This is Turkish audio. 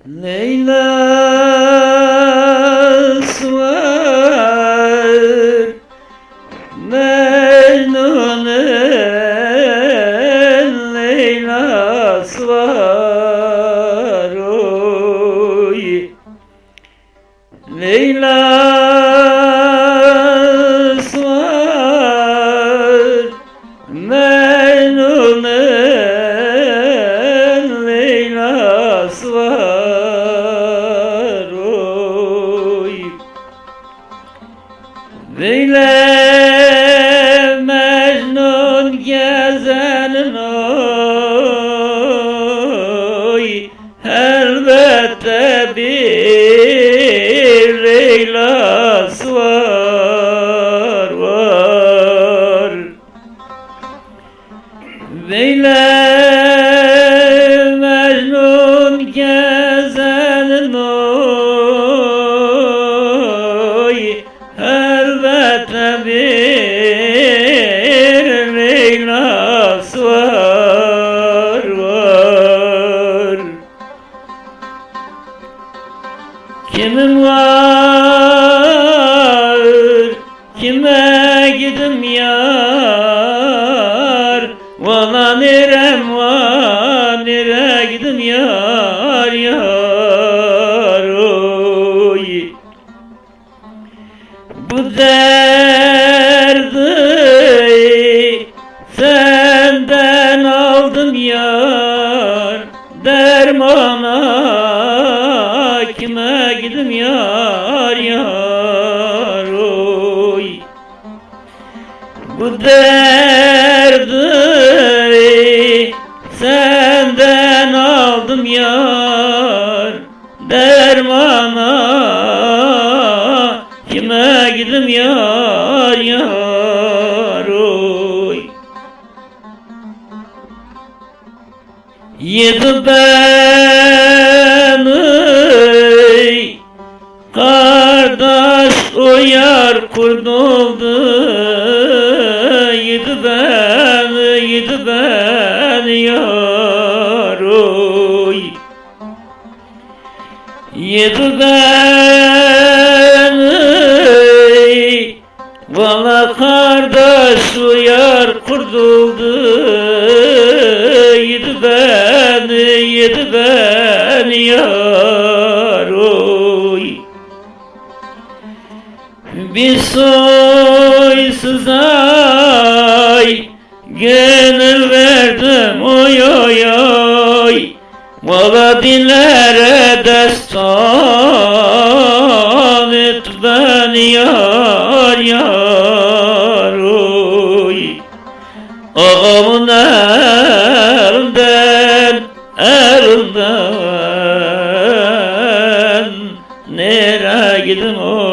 Leyla'sı var, Mecnun'un Leyla'sı var, oy. Leyla'sı var, Mecnun'un Leyla'sı var, oy. Böyle Mecnun gezenin oy, elbette bir Leyla'sı var, var. Böyle Mecnun gezenin oy, elbette bir Leyla'sı var, var. Kimim var, kime gidim yar, valla nerem var, nere gidim yar, yar, oy. Bu derdi senden aldım yar, dermana kime gidim yar, yar, oy. Bu derdi senden aldım yar, dermana kime gidim yar, yar, oy. Yedi beni kardeş o yar kurtuldu, yedi beni yar, oy. Yedi beni valla kardeş o yar kurtuldu, yedi beni yar, oy. Bir soysuz ay gönül verdim, oy, oy, oy. Valla dillere destan et beni yar, yar, oy. Ağamın elinden nere gidim, oy.